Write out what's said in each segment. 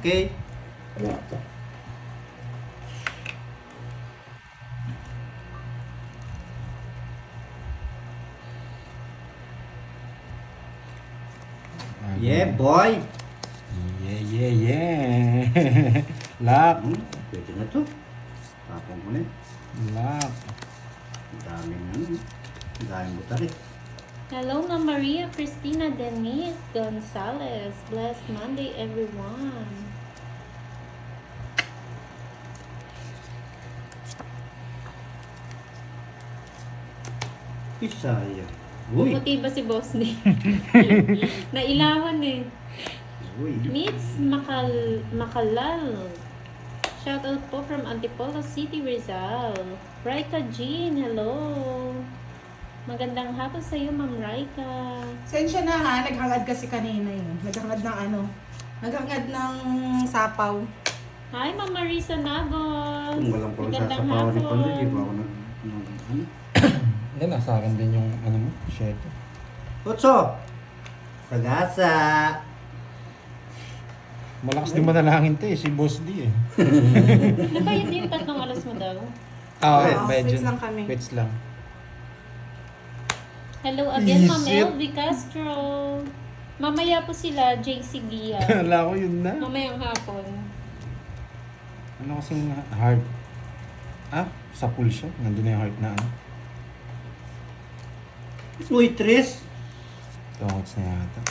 Okay? Yeah, boy! Yeah. Lock. Pwede na to. Tapong ko na. Lock. Ang daming ano. Ang daming butari. Hello, Ma'am Maria Cristina Denise Gonzalez. Blessed Monday, everyone. Isaya. Uy! Puti ba si Boss ni? Nailawan eh. Uy! Meets Makalal. Shout out po from Antipolo City, Rizal. Raika Jean, hello. Magandang hapon sa iyo, Ma'am Raika. Sensya na ha, naghangad kasi kanina yun. Naghangad ng ano, naghangad ng sapaw. Hi, Ma'am Marisa Nagos. Kung walang pala Magandang sasapawan ni Pando, di hapon. ba ako ano? Yan, nasa akin din yung ano mo, shit. Otso! Sagasa! Malakas din manalangin to eh, si Boss D eh. Nabayad yung 3 alas mo daw. Ah, Quits lang kami. Quits lang. Hello again, Ma'am Isit. Elvie Castro. Mamaya po sila, JC Gia. Kala ko yun na. Mamayang hapon. Ano kasing heart? Ah, sa pool siya. Nandun na yung heart na ano. Uy, Tris! Tungkots na yata.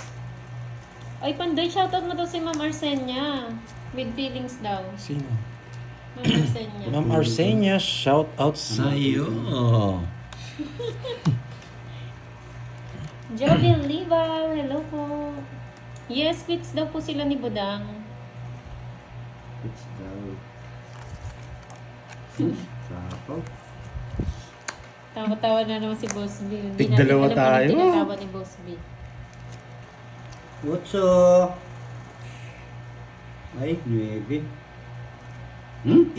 Ay, Panday, shoutout mo daw si Ma'am Arsenia. With feelings daw. Sino? Ma'am Arsenia. Ma'am Arsenia, shout out sa iyo. Jovel Lival, hello po. Yes, quits daw po sila ni Budang. It's daw. Sapaw. Tawa-tawa na naman si Boss B. Hindi Tig natin dalawa alam tayo. yung tinatawa ni Boss B. Otso! Ay, 9.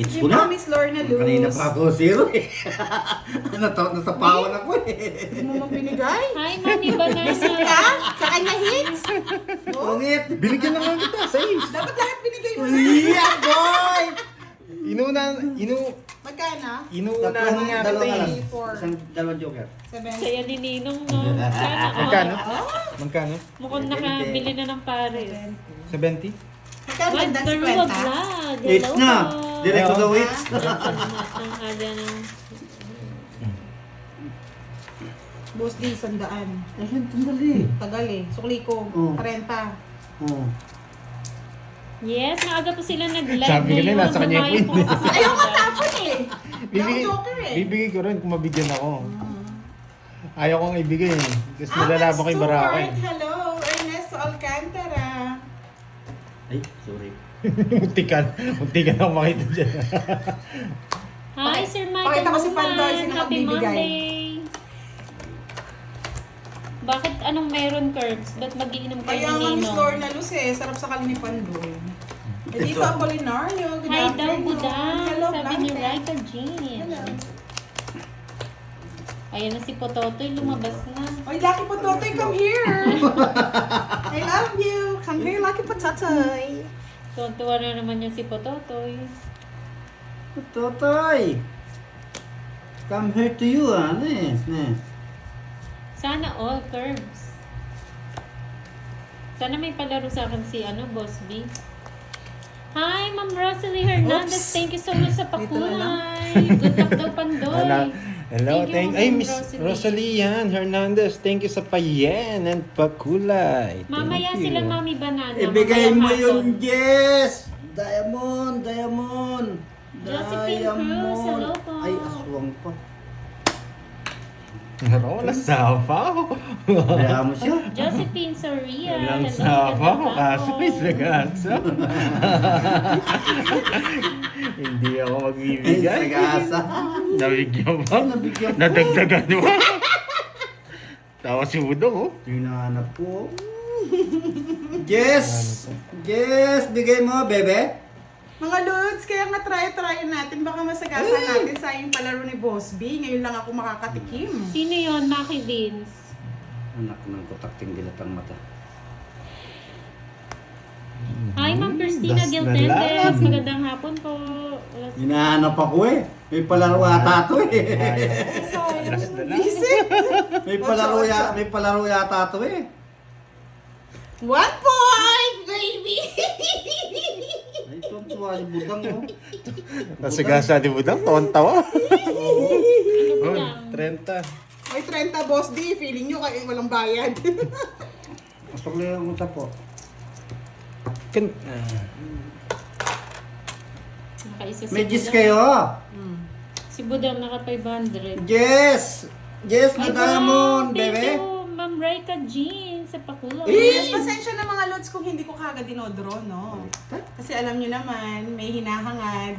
It's Di ko na. ba, Miss Lorna Luz? Kanina pa ako 0 eh. Nasapawan ako eh. Hindi mo mang binigay? Hi, Mami Banana. Ka? Sa kanya hits? Oh, Pungit! Binigyan naman kita, sais. dapat lahat binigay mo na. Yeah, boy! Magkano? Inuunahan nga kita Dalawang eh. alas. Four. Dalawang joker. 7. Saya ni Ninong, no? Sana all. Magkano? Magkano? Mukhang nakabili na ng pares. 70? Magkano What? bandang Garua 50? Vlog. It's Hello na! po. Direct to the Ayaw. wits. Salamat ng aga ng... Boss D, 100. Ay, sandali. Tagal eh. Sukli ko. Oh. 30. Oh. Yes, maaga po sila nag-live Sabi ko na, nasa kanya Humayo po po yun. kasi sila Ayaw dyan. matapon eh. Bibigay, Joker eh. bibigay ko rin kung mabigyan ako. Ayaw kong ibigay eh. Kasi nalalaban kay Baraka eh. Hello, Ernesto Alcantara. Ay, sorry. Muntikan ako makita dyan. Hi, Sir Michael Pakita ko si Pandoy, sino Happy magbibigay? Monday. Bakit anong meron, Curbs? Ba't mag-iinom kayo Kaya ng nga Miss Ninong? Lorna Luz eh. Sarap sa kalini Pandoy. Eh dito ang Polinario. Good Hi daw, afternoon. Budang. Hello, Sabi ni Bante. Raika Jean. Hello. Ayan na si Pototoy, lumabas na. Oy, Lucky Pototoy, come here. I love you. Come here, Lucky Pototoy. Tuwa na naman niya si Pototoy. Totoy! Come here to you, ah. Sana all, Curbs. Sana may palaro sa akin si Boss B. Hi, Ma'am Rosalie Hernandez. Oops. Thank you so much sa Dito na lang. pakulay. Good luck daw, Pandoy. Hello, Thank you, ay Ma'am Miss Rosalie. Rosalie yan, Hernandez. Thank you sa payen and pakulay. Mamaya Thank you. sila Mami Banana. Ibigay mamayang mo hapon. yung Jess! Diamond! Josephine Cruz, hello po. Ay, aswang pa. Wala sapaw. Kaya mo siya. Josephine Soria. Walang hello, sapaw, magandang kaso hapon. may sagasa. Hindi ako Ay, magbibigay. sagasa. Nabigyan ba? Nabigyan po. Nadagdagan mo. Tawa si Budong oh. Hinahanap ko. Jess! Jess, bigay mo, bebe. Mga Lods, kaya nga try natin. Baka masagasa natin sa yung palaro ni Boss B. Ngayon lang ako makakatikim. Sino yon? Maki Vince. Anak ng kutakting dilatang mata. Hi, Ma'am Christina Das na Giltendes. lang. Magandang hapon po. Hinahanap ako eh. May palaro ata to eh. Last na lang. May palaro yata to eh. 1 point, baby! Ay, tuwa si Budang oh. Nasagasa di mo daw, tawan-tawa. Ano po Oh, lang? 30. May 30, Boss D. Feeling nyo kayo walang bayad. Pasok lang yung utak po. Nakaisa si May gis Budang. kayo. Si Budang naka 500. Yes! Yes, Ay, Diamond, wow, thank bebe. you, Ma'am Raika Jean sa pakulo. Yes, pasensya na mga lods kung hindi ko kagad dinodro, no? Kasi alam nyo naman, may hinahangad,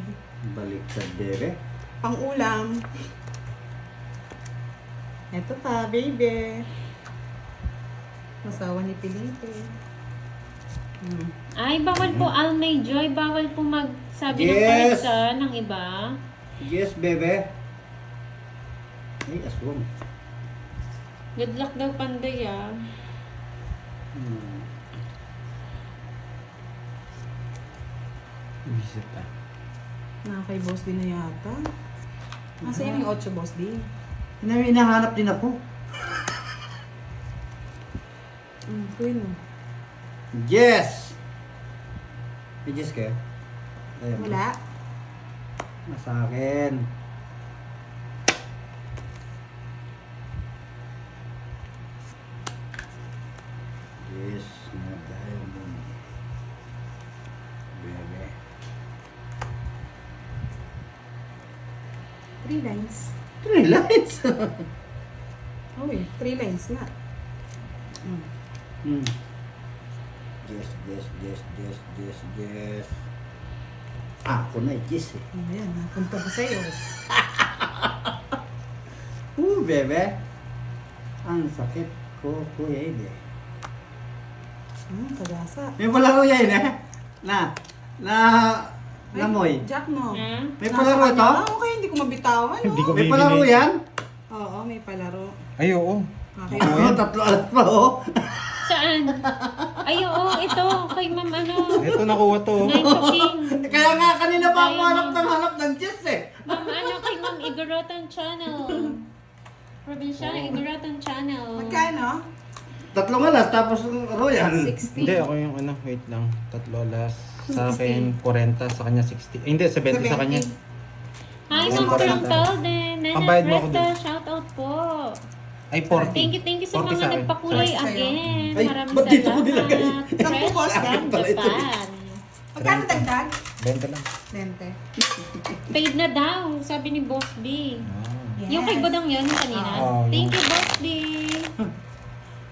Baliktad, bebe. pang-ulam. Eto pa, baby. Masawa ni Felipe. Ay, bawal po Almay Joy. Bawal po magsabi ng Yes. parisa ng iba. Yes, bebe. Ay, aswang. Good luck daw, Panday, ah. Visit ah. Kay Boss D na yata. Nasa yung 8, Boss D. Hinahanap din ako. Queen mo. Yes! May yes kayo? Ayun. Wala. Nasa akin. Yes, na diamond. Bebe. 3 lines. 3 lines. Uy, 3 lines nga. Hmm. Yes, yes, yes, yes, yes, yes. Ako na yes eh. Ayan, napunta pa sa'yo. Bebe. Ang sakit ko, kuya Ede. Kagasa. May palaro yan eh. Namoy. Jack mo. Ah? May palaro ito? Okay, hindi ko mabitawan. Hindi ko May palaro bibili. yan? Oo, may palaro. Ay, oo. Okay. Oo, 3 alas pa oh. Saan? Ay, oo, ito. Kay Ma'am, ano. Ito nakuha to. Nine to King. Kaya nga kanina pa ako hanap ng yes eh. Ma'am, ano, kay Ma'am Igorotan Channel. Provinciana Igorotan Channel. Magkano? 3 alas tapos royal. 60. Hindi, ako yung ano, wait lang. 3 alas. Sa akin, 40. Sa kanya, 60. Hindi, 70 sa kanya. Hi, Isang Ma'am parang Frontalde. Nena Pambayad mo ako Presta, dun. shoutout po. Ay, 40. Thank you sa 40 mga sa akin. nagpakulay Sorry sa'yo. again. Ay, Maraming ba't dito ko salamat. nilagay? Fresh Boss, from akin pala ito. Japan. Magkano dagdag? 20 lang. 20. Paid na daw, sabi ni Boss B. Yes. Yung kay Budang yun kanina. Oo, Thank yung- you, Boss B.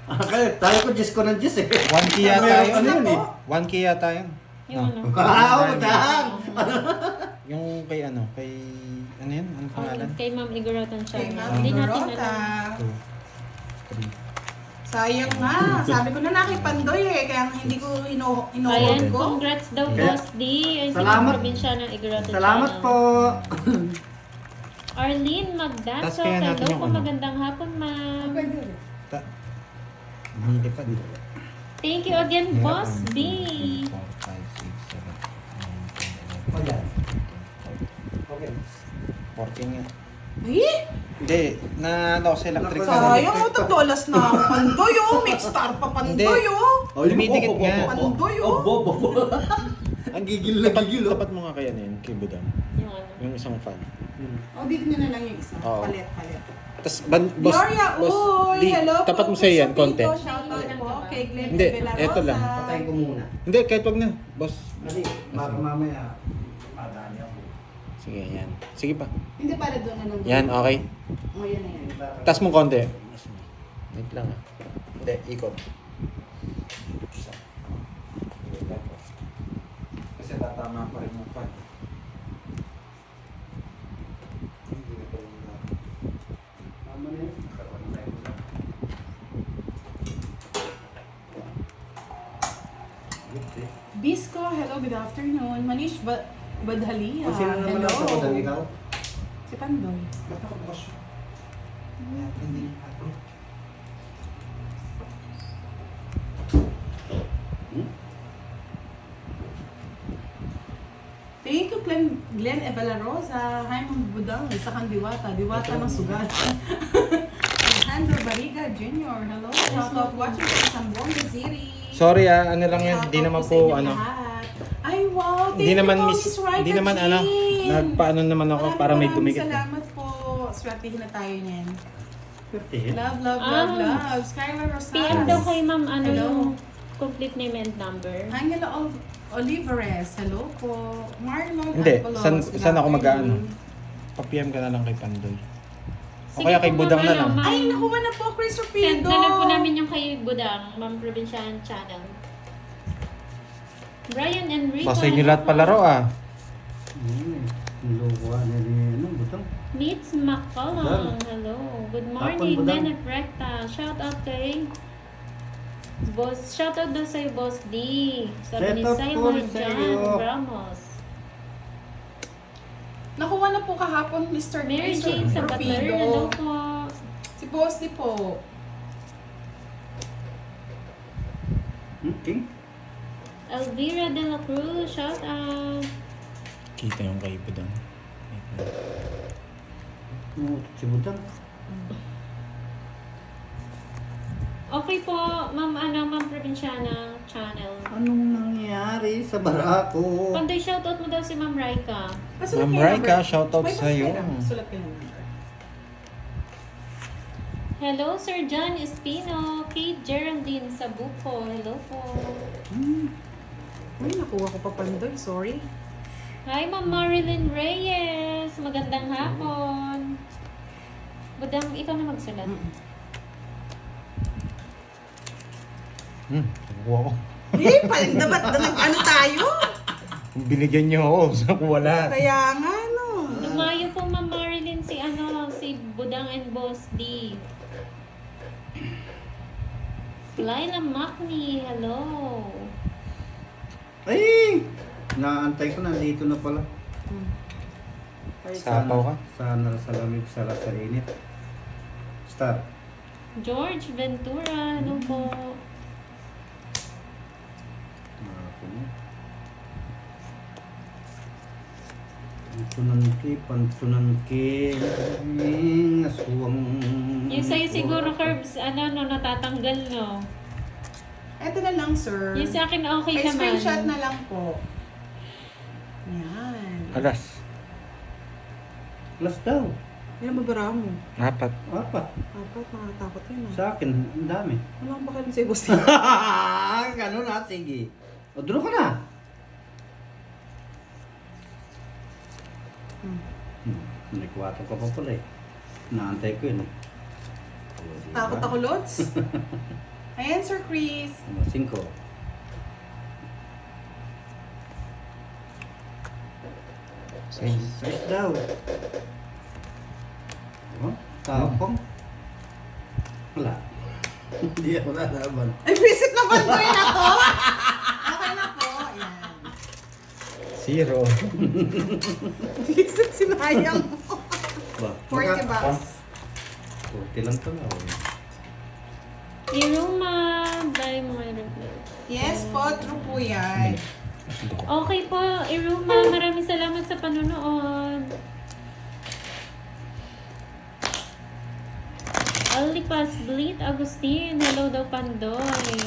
Kaya tayo ko yes ko ng yes eh. 1K yata yun. Ano yun eh? 1K yata yun. Yung ano. Wow, dang! Yung kay ano, kay... Ano yun? Anong pangalan? Kay Ma'am Igorotan siya. Kay Ma'am Hindi natin Dorota. alam. 2, 3. Sayang nga. Sabi ko na kay Pandoy eh. Kaya hindi ko inohold Ayan, ko. congrats daw, Kaya- Boss D. Ay, si Salamat. Ma'am Provincia ng Igorotan Salamat Channel. po. Arlene Tas Magdaso. kaya natin Hello yung po, ano. magandang hapon, Ma'am. Hindi pa dito. Thank you again, Boss B. 4, 5, 6, 7, 8, 9, 10, 11, O yan. 12, Okay. 14 nga. Ay, Hindi, na ano kasi electric Naku, fan. sayang mo. Tagdolas na ako. Pandoy oh. Mix star pa Hindi. Pandoy oh. Dumidikit nga. Pandoy oh. Ang gigil na gigil oh. Tapat mo nga kaya na yun, kay Budang. Yung ano. Yung isang fan. O, dito nyo na lang yung isa. Oo. Palit. Tapos, boss, Gloria, uy, hello po. tapat mo sa yan, konti. Shoutout po kay Glenn Hindi, Villarosa. eto lang. Patayin ko muna. Hindi, kahit wag na. Boss. Kasi baka mamaya madali ako. Sige, yan. Sige pa. Hindi pala doon na lang. Yan, okay. O, yan na yan. Taas mo konti. Wait lang ah. Hindi, ikot. Kasi tatama pa rin yung fan. Hindi na pala yung lahat. Tama na yun. Nakaroon na tayo. Bisco, hello, good afternoon. Manish Badhalia. Kung sino naman ako Hello. dang ikaw? Si Pandoy. Hindi ako. Thank you, Glenn Evalarosa. Hi, Ma'am Budang. Isa kang diwata. Diwata ng sugat. Alejandro Barriga Jr. Hello. Shout out watching from Zamboanga City. Sorry ano lang yan, Shout hindi out naman sa po inyong ano. lahat. Ay, wow. Thank Hindi you naman po, miss, Miss Rika hindi naman Jean. nagpaano naman ako para may dumikit. Salamat po. Swertihin na tayo niyan. Pertihin. Love, love, Ah. love, love. Skylar PM daw Rosales. kay ma'am ano Hello. yung complete name and number. Angela Olivares. Hello po. Marlon Hindi, Alpolos. saan ako Good mag-aano? afternoon. Pa-PM ka na lang kay Pandoy. O Sige kaya po, kay Budang ma'am, na ano, lang. ma'am. Ay, nakuha na po, Chris Send Rapido. na lang po namin yung kay Budang, Ma'am Provincial Channel. Brian Enrico. Basta inyo lahat palaro Luwa na rin. Ano, butang? Meets McCollum. Hello. Good morning, Budang. Kenneth Recta. Shout out kay Boss. Shout out daw sa'yo, Boss D. Sabi ni Shout out po Simon rin Jan sa'yo. Ramos. Nakuha na po kahapon, Mr. Mary Chris Jane sa Butler. Hello po. Si Boss di po. King? Elvira de la Cruz. Shout out. Kita yung kay Budang. Si butang. Okay po, Ma'am Provinciana Channel. Anong nangyari sa barako? Pandoy, shoutout mo daw si Ma'am Raika. Pasulat Ma'am kayo Raika, number. shoutout May sa'yo. Sulat kayo ng number. Hello, Sir John Espino. Kate Geraldine Sabuco. Hello po. Uy, nakuha ko pa Pandoy. Sorry. Hi, Ma'am Marilyn Reyes. Magandang hapon. Budang, ikaw na magsulat. Nakuha ko. Eh, dapat ano tayo? Kung binigyan niyo ako, nakuha lahat. Kaya nga, no. Dumayo po, Ma'am Marilyn, si Budang and Boss D. Laila Macni, hello. Ay! Naantay ko, nandito na pala. Ay, Sapaw ka? Sana sa lamig, sara sa init. Start. George Ventura, hello po. Ako na. Pantunan ki, aswang. Yung sa'yo siguro, Curbs, natatanggal, no? Eto na lang, sir. Yung sa akin, okay Ay, naman. screenshot na lang po. Yan. Alas. Plus daw. Yan, mabara mo. 4. Apat. Apat, nakatakot yun ah. Sa akin, ang dami. Wala akong pakialam sa'yo, boss. Ganun na, sige. O, draw ka na. May 4 ka pa pala eh. Naantay ko yun eh. O, diba? Takot ako, Lods. Ayan, Sir Chris. 5. Size daw. Oh, tapong. Wala. Hindi ako lalaban. Ay, visit na Pandoy na to. Okay na po. Ayan. 0. Visit si Mayang. Ba? 40 bucks. 40 lang pala. Oh. Iruma, dahil mo may reply. Yes po, true po yan. Okay po, Iruma, maraming salamat sa panonood. Alipas Blit Agustin, hello daw Pandoy.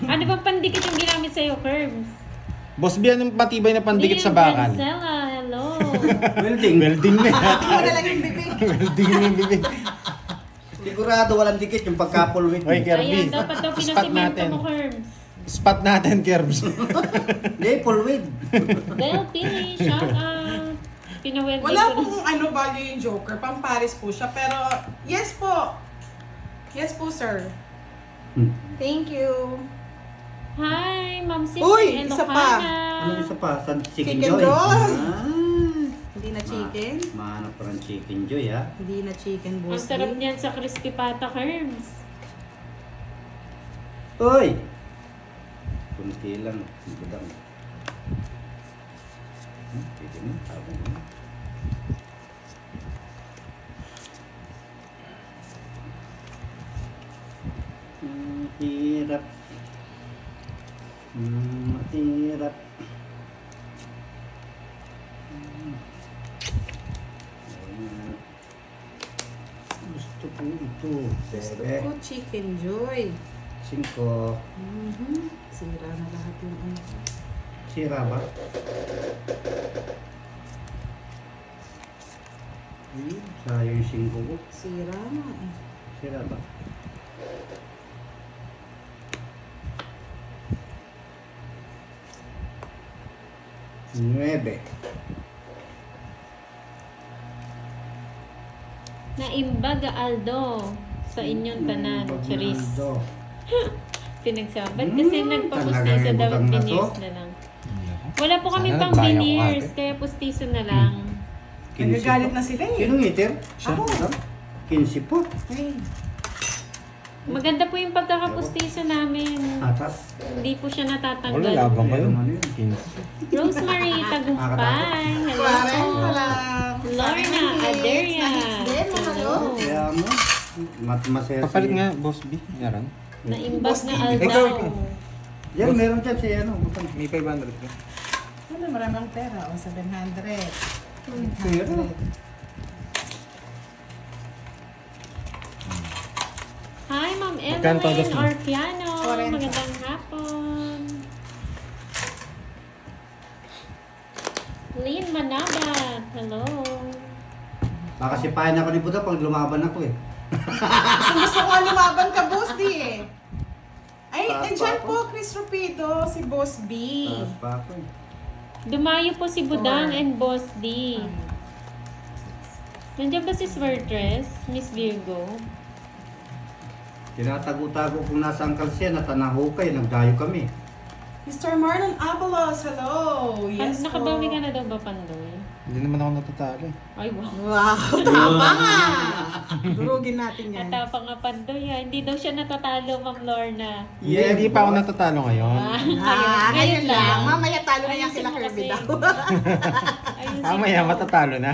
Ano bang pandikit yung ginamit sa'yo, Curbs? Boss B, anong patibay na pandikit sa Liam bakal? Vancella, hello. Welding. Welding na. Ako na lang yung bibig. Welding na yung bibig. Sigurado walang dikit yung pagkapul with Oy, me. Kirby. Ayan, dapat daw Spot pinasimento natin. mo, Curbs. Spot natin, Kerbs. Hindi, full with. Del Pili, shout out. Pinaweld Wala ko. pong value yung Joker. Pamparis po siya. Pero, yes po. Yes po, sir. Thank you. Hi, Ma'am Cindy Uy, Ilocana. isa pa. Ano isa pa? Sa chicken, Chicken joy? joy. Hindi na Ah, chicken. mahanap pa ng chicken joy ha. Hindi na chicken, Ang boss. sarap niyan sa crispy pata, Curbs. Uy! Kunti lang. Budang. Pwede mo. Tawag mo. Hirap. Mahirap. Ito, Gusto bebe. ko chicken joy. 5. Sira na lahat yung ano. Sira ba? Sayang yung 5 ko. Sira na eh. Sira ba? Nuebe. Naimbag Aldo sa inyong tanan, Charis. Pinagsabat kasi nagpapustiso talagang daw ibutang na to? veneers na lang. Wala po kami Sana pang nagbayad ko veneers, agad. kaya pustiso na lang. Nagagalit na sila eh. Sinong iter? Ako. 15 po. Ay, Maganda po yung pagkakapustiso namin. Atas. Hindi po siya Wala, natatanggal. labang kayo. Ano yun? Rosemary Tagumpay. Hello. 40 lang. Lorna Aderia. Nahits din, Hello. Kaya mo, masaya Papalit nga, Boss B. Yaran. Naimbag na Ikaw, Aldo. ikaw. Yan, meron dyan si ano. butang. May 500 ka. Ano, maraming pera. O, 700. Pero, 800. Hi, Ma'am Magkano to, Evelyn Dustin? Orpiano. 40. Magandang hapon. Lynn Manabat. Hello. baka sipahin ako ni Buda pag lumaban ako eh. Gusto ko nga lumaban ka, Boss D eh. Ay, Taas nandiyan pa ako. po, Chris Rupido, si Boss B. Taas pa ako eh. Dumayo po si Budang Four. and Boss D. Nandiyan ba si Swertres, Miss Virgo? Tinatago-tago kung nasaan kalsya, natanahukay, nagdayo kami. Mr. Marlon Avalos, hello. Yes Nakabawi ka na daw ba, Pandoy? Hindi naman ako natatalo eh. Ay, wow. Wow, tama nga. Durugin natin yan. Atapa nga, Pandoy. Ha? Hindi daw siya natatalo, Ma'am Lorna. Yeah, hindi pa ako natatalo ngayon. Ngayon lang. Mamaya talo na yan Ayusin sila mo Kirby kasi. daw. Ayusin Mamaya mo. matatalo na.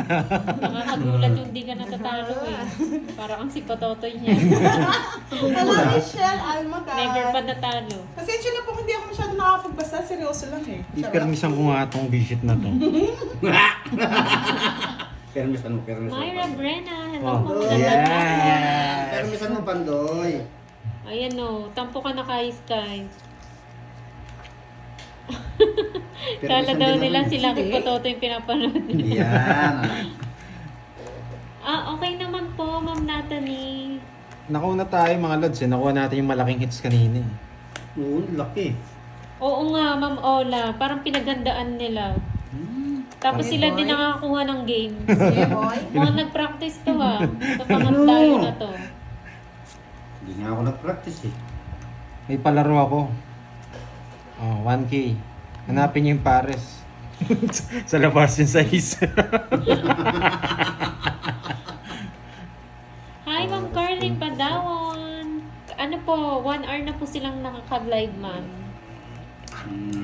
Nakakagulat yung di ka natatalo eh. Parang ang si Pototoy niya. Hello, Michelle Almagan. Never pa natalo. Pasensya na po, hindi ako masyado nakapagbasa. Seryoso lang eh. Ipermisan ko nga itong visit na to. Permisan mo, permisan mo. Myra Brenna, hello Oh, po. yeah. Permisan mo, Pandoy. Ayan o, tampo ka na kay Sky. Kala Permisan daw din nila naman. sila kay Hindi. Pototo yung pinapanood nila. Yan. Okay naman po, Ma'am Natalie. Nakuha tayo mga lods eh. Nakuha natin yung malaking hits kanina eh. Oo, laki. Oo nga, Ma'am Ola. Parang pinagandaan nila. Tapos Hey, sila boy. din nakakakuha ng game. Yeah, boy. Mukhang nag-practice to ha. Sa pangandayo na to. Hindi nga ako nag-practice eh. May palaro ako. Oh, 1K. Hanapin niyo yung pares. Sa labas yung size. Hi, Ma'am Carly Padawan. Ano po, 1 hour na po silang nakaka-live, ma'am.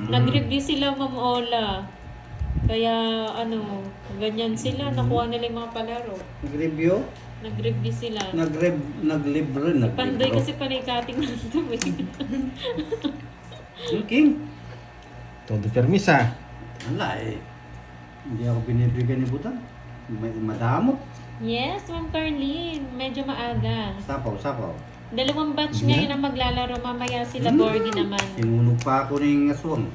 Nag-review sila, Ma'am Ola. Kaya, ganyan sila. Nakuha nila yung mga palaro. Nag-review? Nag-review sila. Naglibre. Pandoy kasi panay kating nandito. Yung King. Todo permisa. Wala eh. Hindi ako binibigyan ni Butang. Madamot. Yes, Ma'am Carlene. Medyo maaga. Sapaw. 2 batch ngayon ang maglalaro. Mamaya sila Borgie naman. Sinunog pa ako ng aswang.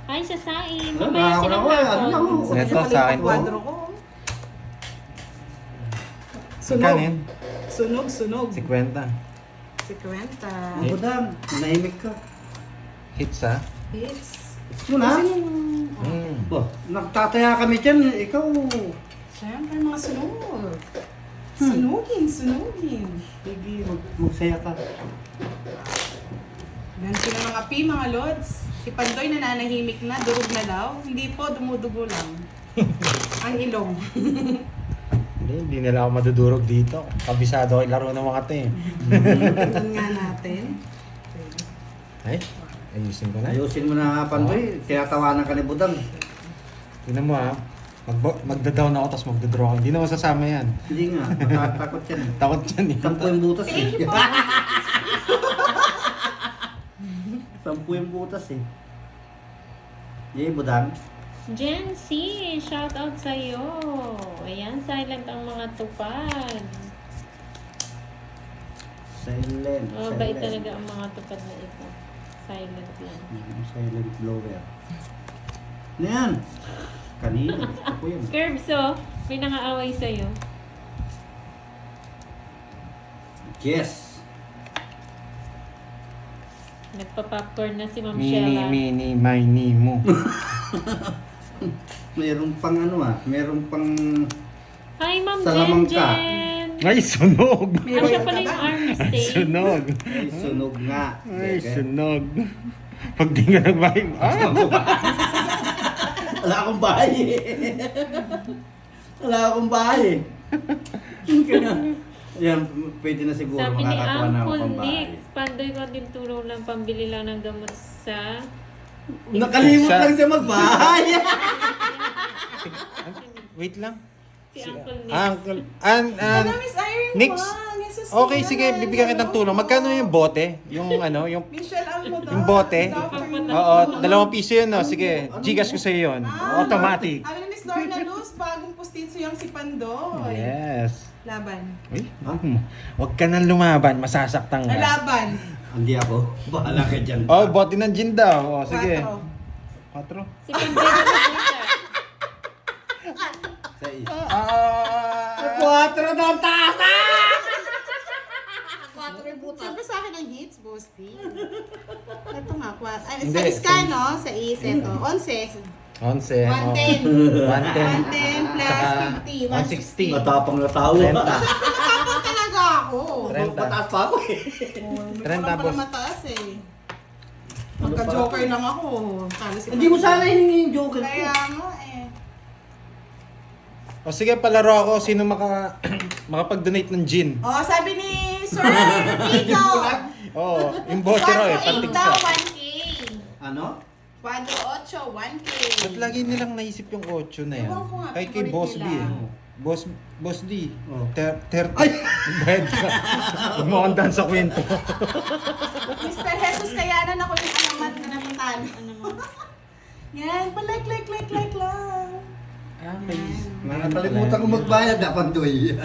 Hi, Sasain. Wala, Mamaya ako sila na, ano na ako. hapon. Neto, sa akin po. Kwadro ko. Magkano yun? Sunog. 50. 50. Ang Butang, nahimik ka. Hits ha? Hits. Yun ha? Bah, nagtataya kami dyan. Ikaw. Siyempre, mga sunog. Sunugin. Sige, magsaya ka. Yan sila mga mga lods. Si Pandoy nananahimik na, durog na daw. Hindi po, dumudugo lang. Ang ilong. Hindi nila ako madudurog dito. Kabisado ko laro ng mga to eh. Tingnan nga natin. Ay, ayusin ko na. Ayusin mo na, Pandoy. Tinatawanan ka ni Budang. Tingnan mo ha. Magda-down ako tapos magda-draw ako. Hindi na ako sasama yan. Hindi nga, matatakot yan. Takot yan eh. Sampu yung butas eh. Thank you po. Sampu yung butas eh. Yay, Budang. Jen C, shout out sa iyo. Ayan, silent ang mga tupad. Silent. Mabait talaga ang mga tupad na ito. Silent lang. Silent blower. Ano yan? Kanina. Ako yan. Curbs, oh. May nangaaway sa'yo. Yes. Nagpa-popcorn na si Ma'am Mini, Shella. mini, mini mo. Meron pang ano meron pang Hi, Ma'am Salamangka. Jen! Ay, sunog! Ah, siya pala yung army Ay, state. sunog! ay sunog nga. Ay, Bebe. sunog! Pag di ka nagbahay, Wala akong bahay. Wala akong bahay. Kaya, yan, pwede na siguro Sabi ni makakakuha na ako Uncle pang bahay. Nick, pandoy ko din tulong lang pambili lang ng gamot sa... Nakalimot Sa- lang siya magbahay. wait lang. Si Uncle Nick. Uncle, Ano, Miss Irene Nix. Wang? Yes, sis, Okay, Tina sige, Lalo. bibigyan kitang tulong. Magkano yung bote? Yung ano, yung Michelle Almodovar. Yung bote? Good afternoon. Oo, 2 piso yun, no? Sige, Gcash ko sa'yo yun. Automatic. Sabi ni Miss Lorna Luz, bagong pustiso yung si Pandoy. Yes. Laban. Uy, huwag ka nang lumaban, masasaktan Ay, ka. laban. Hindi ako. Bahala ka dyan. Oh, bote ng gin daw. Oh, sige. 4. 4. Si Pandoy ko na Sa isa. Ah! 4 na ang taas! Sabi sa akin ang hits, Bosti. Ito nga, sa Hindi, Iskano, sa Iseto, 11. 11. 110. 110. 110 plus 50. 160. 160. Matapang na tao. 30. Matapang talaga ako. 30. Mataas pa ako eh. Trend Parang tapos. pala mataas eh. Magka-joker lang ako. Talo si Hindi mo Pandoy. sana hiningi yung joker ko. Kaya nga eh. O sige, palaro ako. Sino makapag-donate ng gin? Oh, sabi ni Sir Rico. Oo, yung bote raw eh. 4-8 Pantig daw, sa. 1K. Ano? 4-8, 1K. Ba't lagi nilang naisip yung 8 na yan? Ewan ko nga, Kay favorite Boss B nila. eh. Boss D. Oh. 30. Bayad ka. Huwag mo akong daan sa kwento. Mr. Jesus Kayanan, ako yung alamat na napuntahan. Ano mo? Yan, pa-like lang. Ah, may... Nakalimutan ko magbayad. Dapat doy.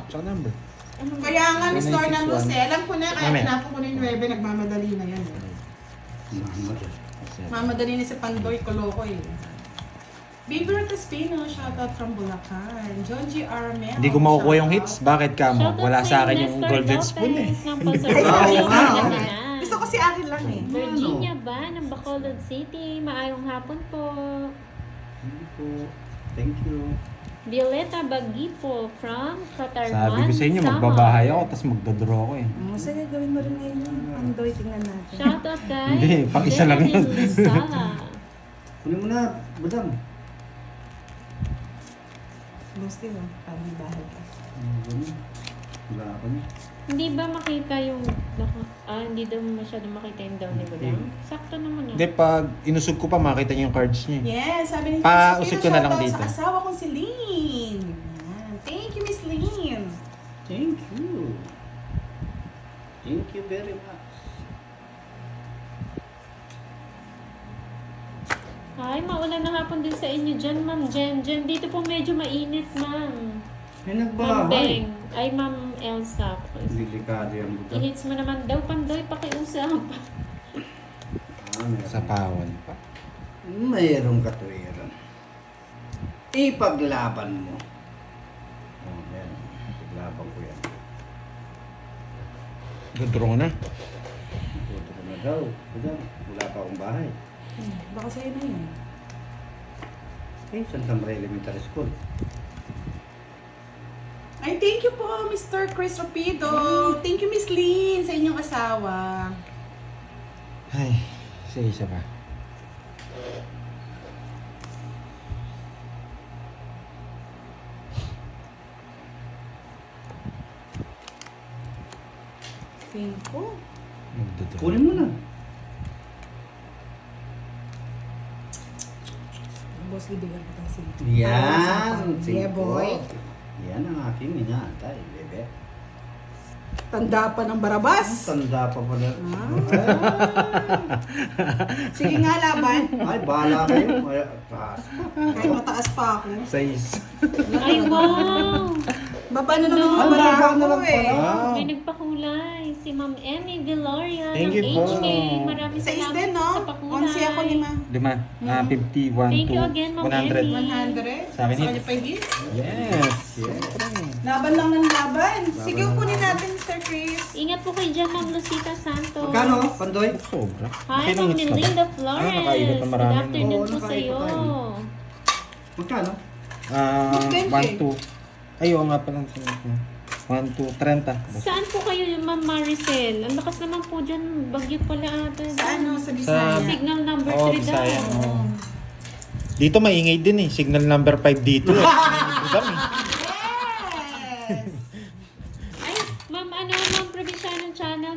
Tsaka number. Kaya nga, Miss Lorna Luz eh. Alam ko na, kaya Mamaya. tinapon ko na yung 9, nagmamadali na yan. Mamadali na si Pandoy, koloko eh. Baby Espino, shoutout from Bulacan. John G. Armel. Hindi ko makukuha yung hits. Bakit ka mo? Shoutout Wala sa akin sa'yo, yung Nestor golden Lopez spoon eh. ng Paso Oo Robles, nga, Pangasinan. Gusto ko si akin lang eh. Virginia ba ng Bacolod City? Maayong hapon po. Thank you. Violeta Bagipo from Qatar. Sabi ko sa inyo, magbabahay ako, tapos magdodraw ako eh. Sige, gawin mo rin ngayon yun. Pandoy, tingnan natin. Shoutout guys. Hindi, pang isa lang yun. Kunin mo na, budang. Gusto mo, parang bahay ka. Wala ako niya. Hindi ba makita yung... hindi daw masyado makita yung down ni Budang? Sakto naman Hindi, pag inusog ko pa, makita niyo yung cards niyo eh. Yes, sabi ni Pausig ko na lang shoutout dito. sa asawa kong si Lynn. Yan. Thank you, Miss Lynn. Thank you. Thank you very much. Ay, maulan na hapon din sa inyo dyan, Ma'am Jen. Dito po medyo mainit, Ma'am. May Ma'am nagbahay. Beng. Ay, Ma'am Elsa. Delikado yan, budang. I-hits mo naman daw, Pandoy, pakiusap. Meron. Sa pawan pa. Mayroong katwiran. Ipaglaban mo. Oh, yan. Ipaglaban ko yan. Dodraw na. Puto ko na daw. Budang, wala pa akong bahay. Baka sa'yo na yun. Santa Maria Elementary School. Ay, thank you po, Mr. Chris Rapido. Thank you, Miss Lynn, sa inyong asawa. Ay, sa isa pa. Thank you. Magdodraw. Kunin mo na. Boss, bibigyan ko tayo sila. Yan. Yeah, boy. Yan ang aking inaantay, bebe. Tanda pa ng Barabas. Tanda pa pala. Sige nga, laban. Ay, bahala kayo. Ay, taas pa. Kahit mataas pa ako. 6. Ay, wow! Baba na naman yung Hello. bara Baba na ko lang eh. pala. Wow. May nagpakulay. Si Ma'am Emmy Viloria Thank ng you po. HK. Maraming Sa salamat isden, no? sa pakulay. 11 ako, 5. 51 Thank to you again, Ma'am 100. Emmy. 100. Sa akin, Sa kanya pa hit. Yes. Laban lang ng laban. Sige, kunin natin, Mr. Chris. Ingat po kayo dyan, Ma'am Lucita Santos. Magkano, Pandoy? Sobra. Hi, Ilang Ma'am hits na ba? Melinda Ah, Flores. nakaikot na marami. Good afternoon Oo, po sa iyo. nakaikot tayo. Magkano? 1, 2. Ay, oo nga pala. 1, 2, 30. Saan po kayo yung Ma'am Maricel? Ang lakas naman po dyan. Bagyo pala ata. Sa ano, sa Bisaya. Signal number Oo, 3 daw. Bisaya. Oo. Dito maingay din eh. Signal number 5 dito eh. Dami. Yes! Ma'am, Ma'am Provincianong Channel,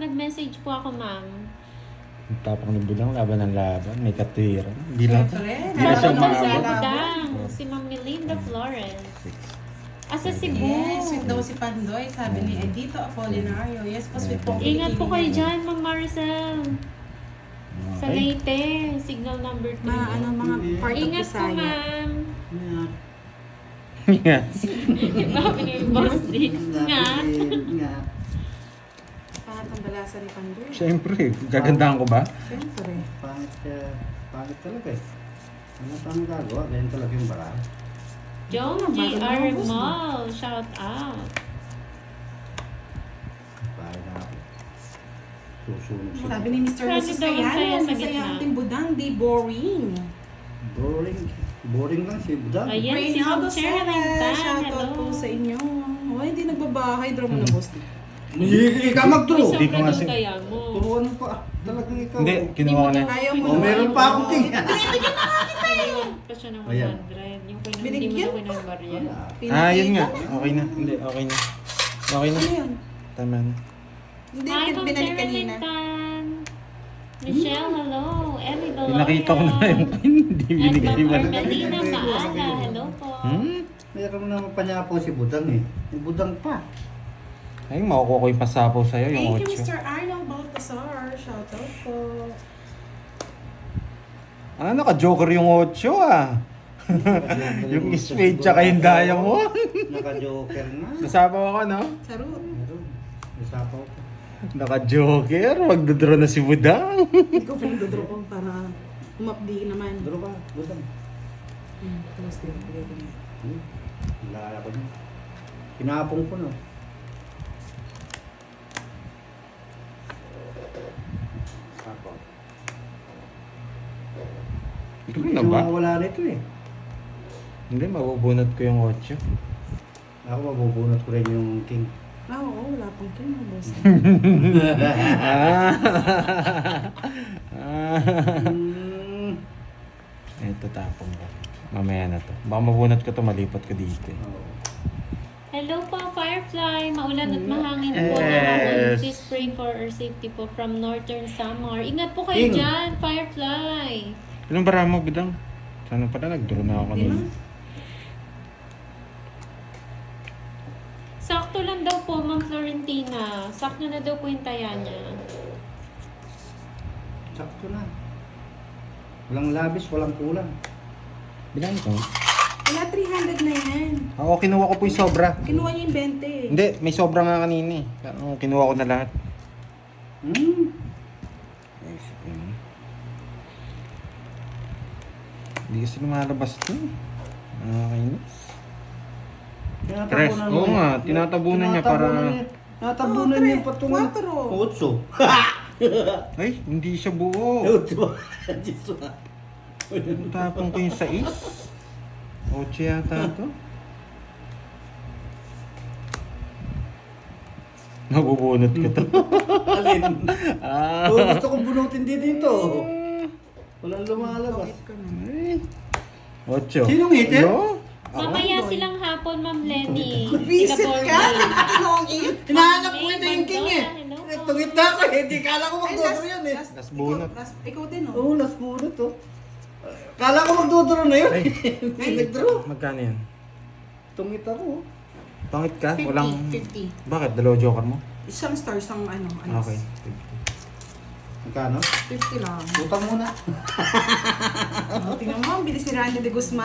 nag-message po ako, Ma'am. Ang tapang ng budang, laban ng laban. May katuwiran. Hindi lang. Siyempre. Hindi na siya Shoutout sa umaabot. Budang, si Ma'am Melinda Flores. Sa Cebu. Yes, sweet daw si Pandoy, sabi ni Edito Apolinario. Yes po, sweet po. Ingat po kayo dyan, Ma'am Maricel. Sa Okay. Leyte, signal number 3. Mga part of Ingat po, Bisaya. Ma'am. Yeah. Sabi ni Boss D. Nga. Nga. Pangat ang balasa ni Pandoy. Siyempre, gagandahan ko ba? Siyempre. Pangit talaga eh. Ano pa ang gagawa? Ganyan talaga yung bara. Joan G.R. Mall, shout out. Pangit na ako. Susunog siya. Sabi ni Mr. Ano Jesus daw ang kaya Cayano, sa masaya gitna? ang ating budang, di boring. Boring. Boring lang si Budang. Ayan, si Ma'am Reynaldo Sherilyn Sara, Tan. shoutout po Hello. sa inyo. Oh, hindi nagbabahay, draw mo na boss. Hindi ka Uy, mag-draw. Hindi ko sobra kasi- daw kaya mo. Turuan mo pa. Talagang ikaw. Hindi, kinuha ko na. Ayaw mo Oh, meron pa akong ting. Binigyan pa siya ng 100. Ayan. Yung hindi mo Binigyan? na kinambarya. Wala. Yun nga. Okay na. Hindi, okay na. Okay na. Ano yun? Tama na. Hindi, Hi, Ma'am binalik Sherilyn kanina. Tan. Michelle, hello. Emmy Valoria. Pinakita ko na yung pin. Hindi And binigay Ma'am mo. Armelina Maala, hello po. Meron naman pa niya po si Budang eh. Yung Budang pa. Ay, makukuha ko yung pasapaw sa'yo, yung Thank you, 8. Mr. Arnold Baltasar. Shoutout po. Ah, naka-joker yung 8 ah. Yung spade tsaka yung diamond. Naka-joker na. Nasapaw ako, no? Charot. Meron. Nasapaw ko. Naka-joker. Magdodraw na si Budang. Ikaw pinagdodraw ko para umapdi naman. Duro ka, Budang. Close din. Bigay ko na. Nalala ko niya. Pinapong ko no. Sapaw. Ikaw na ba? Wala nito eh. Hindi, mabubunot ko yung 8. Ako mabubunot ko rin yung king. Ah, oo, wala pang king na boss. Ito tapong ko. Mamaya na to. Baka mabunot ko to, malipat ko dito. Oo. Hello po, Firefly. Maulan at mahangin po. Yes. Please pray for our safety po from Northern Samar. Ingat po kayo King. dyan, Firefly. Ilang bara mo, Budang? Sana pala nag-draw na ako kanina. Sakto lang daw po, Ma'am Florentina. Sakto na daw po yung taya niya. Sakto na. Walang labis, walang kulang. Bilang ko. Wala, 300 na yan. Ako, kinuha ko po yung sobra. Kinuha niya yung 20. Hindi, may sobra nga kanina eh. Kaya kinuha ko na lahat. Ay, sige. Hindi kasi lumalabas to. Nakakainis. Tres. Oo nga, tinatabunan niya para- Tinatabunan Oo, niya tre. patungo. Quattro. Otso. Ay, hindi siya buo. Otso. Otso. Tapong ko yung 6. 8 yata to. Nabubunot ko to. Alin? Ah. Oh, gusto kong bunutin din dito. Walang lumalabas. Bakit ka na? Ay. 8. Sinong hitter? Mamaya silang hapon, Ma'am Lenny. Visit Ika-board ka? game. Kinuha it. Hinahanap ko ito yung king eh. Hello po. Tungit na ako eh. Hindi kala ko magdodoro yan eh. Last bunot. Ikaw din, oh. Oo, last bunot oh. Kala ko magdodoro na yun. Ay. Hindi nagdraw. Magkano yan? Tungit ako. Pangit ka? 50. Walang... 50. Bakit? Dalawa joker mo? Isang star, isang ano. Okay. Magkano? 50 lang. Utang muna. Tingnan mo, ang bilis ni Randy de Guzman.